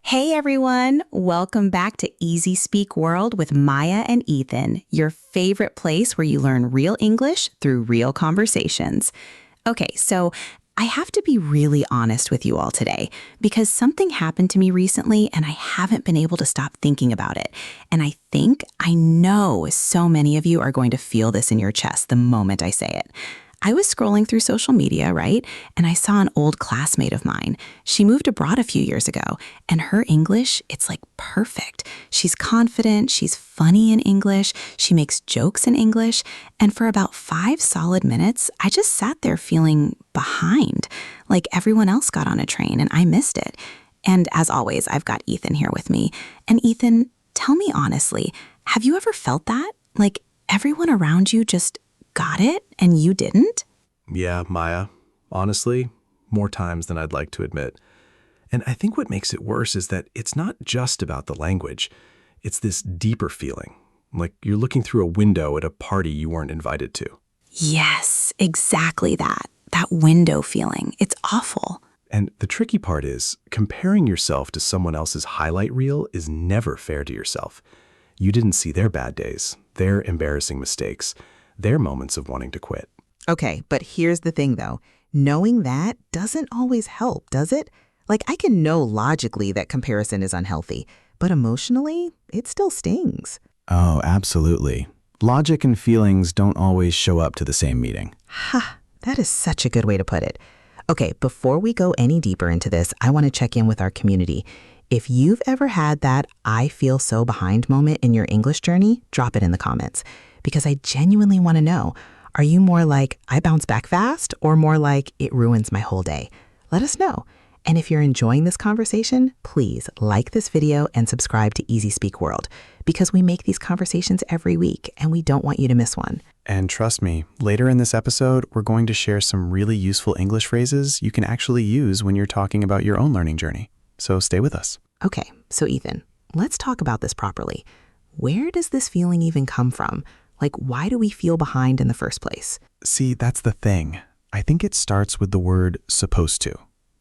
Hey everyone, welcome back to Easy Speak World with Maya and Ethan, your favorite place where you learn real English through real conversations. Okay, so I have to be really honest with you all today because something happened to me recently and I haven't been able to stop thinking about it. And I know so many of you are going to feel this in your chest the moment I say it. I was scrolling through social media, right? And I saw an old classmate of mine. She moved abroad a few years ago, and her English, it's like perfect. She's confident, she's funny in English, she makes jokes in English, and for about 5 solid minutes, I just sat there feeling behind, like everyone else got on a train and I missed it. And as always, I've got Ethan here with me. And Ethan, tell me honestly, have you ever felt that? Like everyone around you just got it and you didn't? Yeah, Maya. Honestly, more times than I'd like to admit. And I think what makes it worse is that it's not just about the language. It's this deeper feeling, like you're looking through a window at a party you weren't invited to. Yes, exactly that. That window feeling. It's awful. And the tricky part is, comparing yourself to someone else's highlight reel is never fair to yourself. You didn't see their bad days, their embarrassing mistakes, their moments of wanting to quit. Okay, but here's the thing though. Knowing that doesn't always help, does it? Like I can know logically that comparison is unhealthy, but emotionally, it still stings. Oh, absolutely. Logic and feelings don't always show up to the same meeting. Ha, that is such a good way to put it. Okay, before we go any deeper into this, I want to check in with our community. If you've ever had that I feel so behind moment in your English journey, drop it in the comments. Because I genuinely want to know, are you more like, I bounce back fast, or more like, it ruins my whole day? Let us know. And if you're enjoying this conversation, please like this video and subscribe to Easy Speak World, because we make these conversations every week and we don't want you to miss one. And trust me, later in this episode, we're going to share some really useful English phrases you can actually use when you're talking about your own learning journey. So stay with us. Okay, so Ethan, let's talk about this properly. Where does this feeling even come from? Like, why do we feel behind in the first place? See, that's the thing. I think it starts with the word supposed to.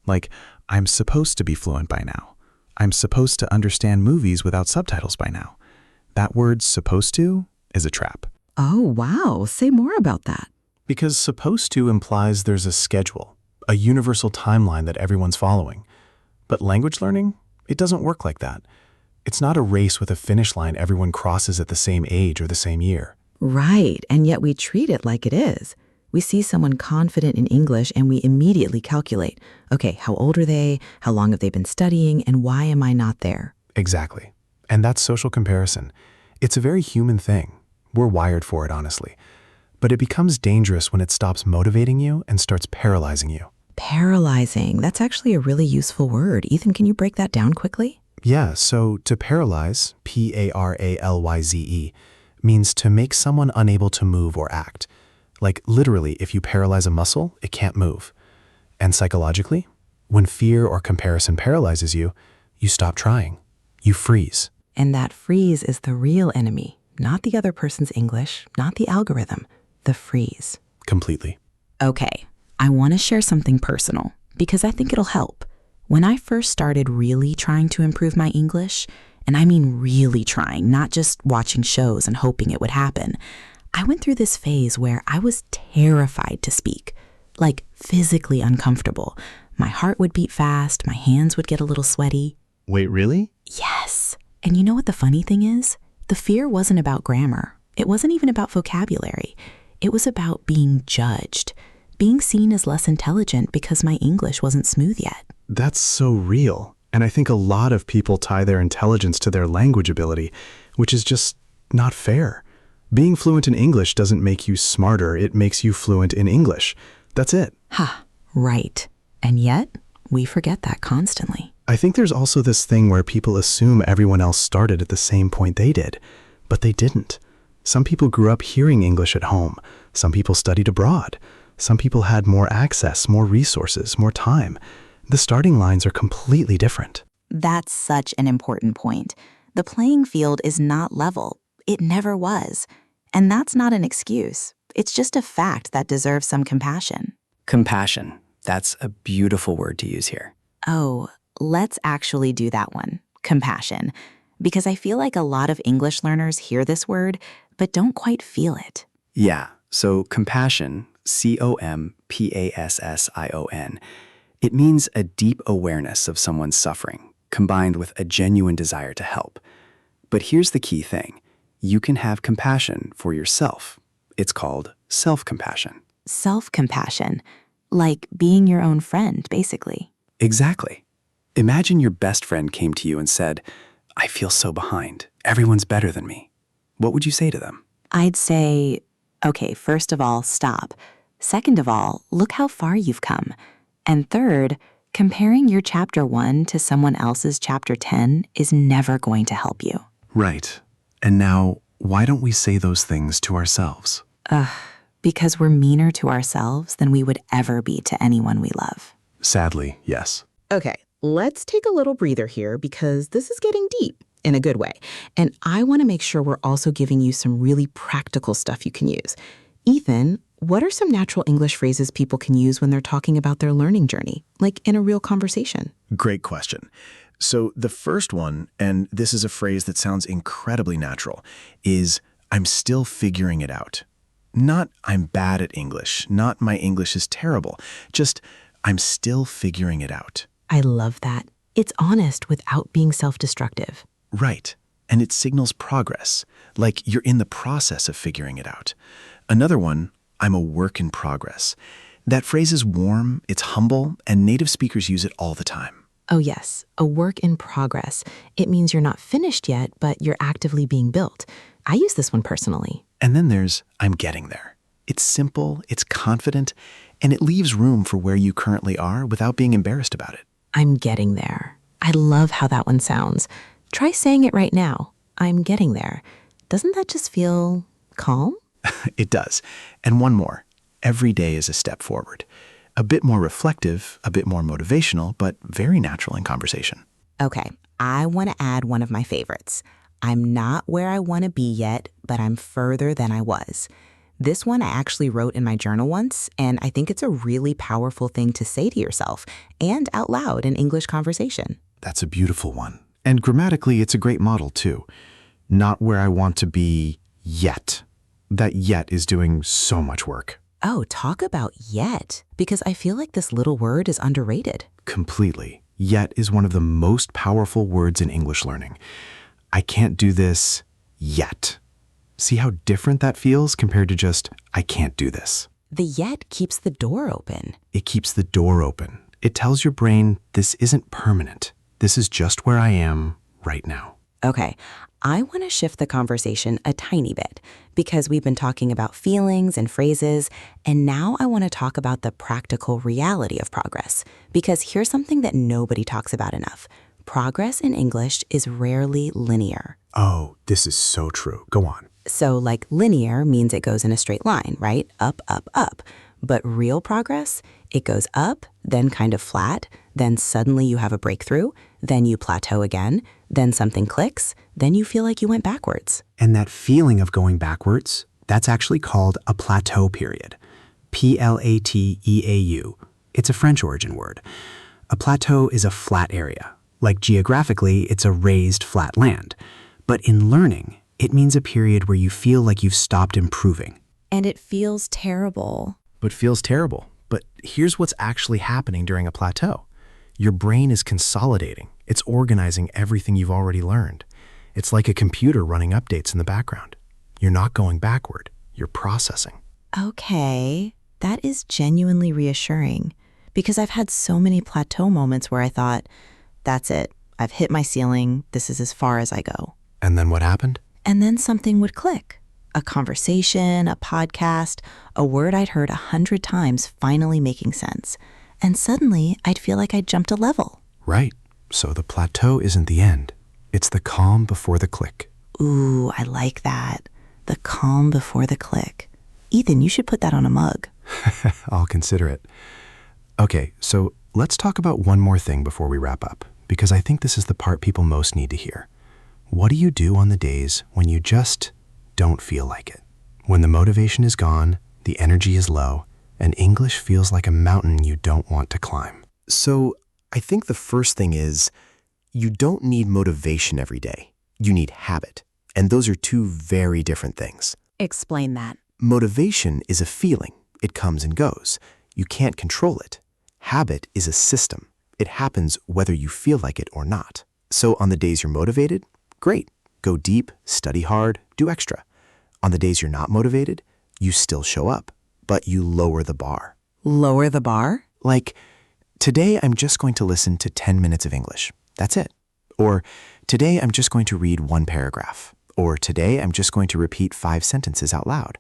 Like, I'm supposed to be fluent by now. I'm supposed to understand movies without subtitles by now. That word supposed to is a trap. Oh, wow. Say more about that. Because supposed to implies there's a schedule, a universal timeline that everyone's following. But language learning, it doesn't work like that. It's not a race with a finish line everyone crosses at the same age or the same year. Right, and yet we treat it like it is. We see someone confident in English and we immediately calculate, okay, how old are they, how long have they been studying, and why am I not there? Exactly. And that's social comparison. It's a very human thing. We're wired for it, honestly. But it becomes dangerous when it stops motivating you and starts paralyzing you. Paralyzing. That's actually a really useful word. Ethan, can you break that down quickly? Yeah, so to paralyze, P-A-R-A-L-Y-Z-E, means to make someone unable to move or act. Like literally, if you paralyze a muscle, it can't move. And psychologically, when fear or comparison paralyzes you, you stop trying. You freeze. And that freeze is the real enemy, not the other person's English, not the algorithm, the freeze. Completely. Okay, I want to share something personal because I think it'll help. When I first started really trying to improve my English, and I mean really trying, not just watching shows and hoping it would happen, I went through this phase where I was terrified to speak, like physically uncomfortable. My heart would beat fast, my hands would get a little sweaty. Wait, really? Yes. And you know what the funny thing is? The fear wasn't about grammar. It wasn't even about vocabulary. It was about being judged, being seen as less intelligent because my English wasn't smooth yet. That's so real. And I think a lot of people tie their intelligence to their language ability, which is just not fair. Being fluent in English doesn't make you smarter, it makes you fluent in English. That's it. Ha, right. And yet, we forget that constantly. I think there's also this thing where people assume everyone else started at the same point they did, but they didn't. Some people grew up hearing English at home. Some people studied abroad. Some people had more access, more resources, more time. The starting lines are completely different. That's such an important point. The playing field is not level. It never was. And that's not an excuse. It's just a fact that deserves some compassion. Compassion. That's a beautiful word to use here. Oh, let's actually do that one, compassion, because I feel like a lot of English learners hear this word but don't quite feel it. Yeah, so compassion, C-O-M-P-A-S-S-I-O-N, it means a deep awareness of someone's suffering, combined with a genuine desire to help. But here's the key thing. You can have compassion for yourself. It's called self-compassion. Self-compassion, like being your own friend, basically. Exactly. Imagine your best friend came to you and said, "I feel so behind. Everyone's better than me." What would you say to them? I'd say, okay, first of all, stop. Second of all, look how far you've come. And third, comparing your chapter 1 to someone else's chapter 10 is never going to help you. Right. And now, why don't we say those things to ourselves? Because we're meaner to ourselves than we would ever be to anyone we love. Sadly, yes. Okay, let's take a little breather here because this is getting deep in a good way. And I want to make sure we're also giving you some really practical stuff you can use. Ethan, what are some natural English phrases people can use when they're talking about their learning journey, like in a real conversation? Great question. So the first one, and this is a phrase that sounds incredibly natural, is "I'm still figuring it out." Not "I'm bad at English," not "my English is terrible," just "I'm still figuring it out." I love that. It's honest without being self-destructive. Right. And it signals progress, like you're in the process of figuring it out. Another one, "I'm a work in progress." That phrase is warm, it's humble, and native speakers use it all the time. Oh yes, a work in progress. It means you're not finished yet, but you're actively being built. I use this one personally. And then there's "I'm getting there." It's simple, it's confident, and it leaves room for where you currently are without being embarrassed about it. I'm getting there. I love how that one sounds. Try saying it right now. I'm getting there. Doesn't that just feel calm? It does. And one more. Every day is a step forward. A bit more reflective, a bit more motivational, but very natural in conversation. Okay, I want to add one of my favorites. I'm not where I want to be yet, but I'm further than I was. This one I actually wrote in my journal once, and I think it's a really powerful thing to say to yourself and out loud in English conversation. That's a beautiful one. And grammatically, it's a great model, too. Not where I want to be yet. That yet is doing so much work. Oh, talk about yet, because I feel like this little word is underrated. Completely. Yet is one of the most powerful words in English learning. I can't do this yet. See how different that feels compared to just, I can't do this. The yet keeps the door open. It keeps the door open. It tells your brain this isn't permanent. This is just where I am right now. Okay, I want to shift the conversation a tiny bit because we've been talking about feelings and phrases, and now I want to talk about the practical reality of progress because here's something that nobody talks about enough. Progress in English is rarely linear. Oh, this is so true. Go on. So like linear means it goes in a straight line, right? Up, up, up. But real progress, it goes up, then kind of flat, then suddenly you have a breakthrough, then you plateau again, then something clicks, then you feel like you went backwards. And that feeling of going backwards, that's actually called a plateau period. Plateau. It's a French origin word. A plateau is a flat area. Like geographically, it's a raised flat land. But in learning, it means a period where you feel like you've stopped improving. And it feels terrible. But feels terrible. But here's what's actually happening during a plateau. Your brain is consolidating. It's organizing everything you've already learned. It's like a computer running updates in the background. You're not going backward. You're processing. Okay, that is genuinely reassuring because I've had so many plateau moments where I thought, that's it. I've hit my ceiling. This is as far as I go. And then what happened? And then something would click. A conversation, a podcast, a word I'd heard 100 times finally making sense. And suddenly I'd feel like I'd jumped a level. Right. So the plateau isn't the end. It's the calm before the click. Ooh, I like that. The calm before the click. Ethan, you should put that on a mug. I'll consider it. Okay, so let's talk about one more thing before we wrap up, because I think this is the part people most need to hear. What do you do on the days when you just don't feel like it? When the motivation is gone, the energy is low, and English feels like a mountain you don't want to climb. So I think the first thing is you don't need motivation every day. You need habit. And those are two very different things. Explain that. Motivation is a feeling. It comes and goes. You can't control it. Habit is a system. It happens whether you feel like it or not. So on the days you're motivated, great. Go deep, study hard, do extra. On the days you're not motivated, you still show up, but you lower the bar. Lower the bar? Like, today I'm just going to listen to 10 minutes of English. That's it. Or today I'm just going to read one paragraph. Or today I'm just going to repeat 5 sentences out loud.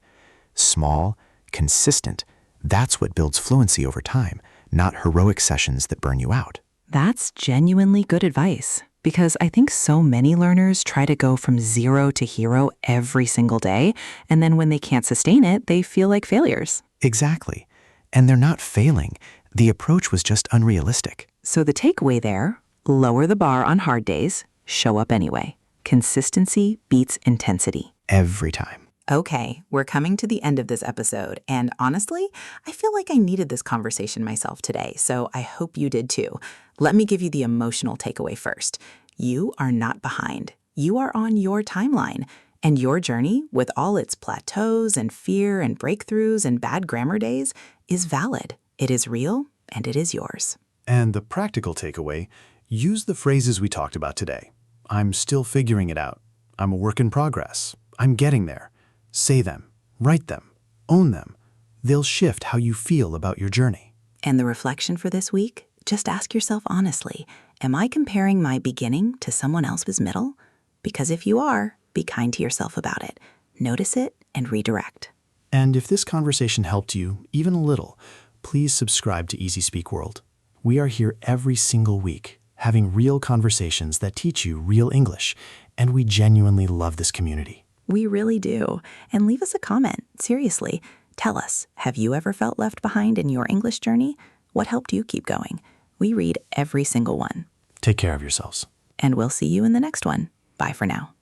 Small, consistent. That's what builds fluency over time, not heroic sessions that burn you out. That's genuinely good advice, because I think so many learners try to go from 0 to hero every single day, and then when they can't sustain it, they feel like failures. Exactly. And they're not failing. The approach was just unrealistic. So the takeaway there, lower the bar on hard days, show up anyway. Consistency beats intensity. Every time. Okay, we're coming to the end of this episode, and honestly, I feel like I needed this conversation myself today, so I hope you did too. Let me give you the emotional takeaway first. You are not behind. You are on your timeline, and your journey, with all its plateaus and fear and breakthroughs and bad grammar days, is valid. It is real, and it is yours. And the practical takeaway, use the phrases we talked about today. I'm still figuring it out. I'm a work in progress. I'm getting there. Say them, write them, own them. They'll shift how you feel about your journey. And the reflection for this week? Just ask yourself honestly, am I comparing my beginning to someone else's middle? Because if you are, be kind to yourself about it. Notice it and redirect. And if this conversation helped you, even a little, please subscribe to Easy Speak World. We are here every single week, having real conversations that teach you real English, and we genuinely love this community. We really do. And leave us a comment. Seriously, tell us, have you ever felt left behind in your English journey? What helped you keep going? We read every single one. Take care of yourselves. And we'll see you in the next one. Bye for now.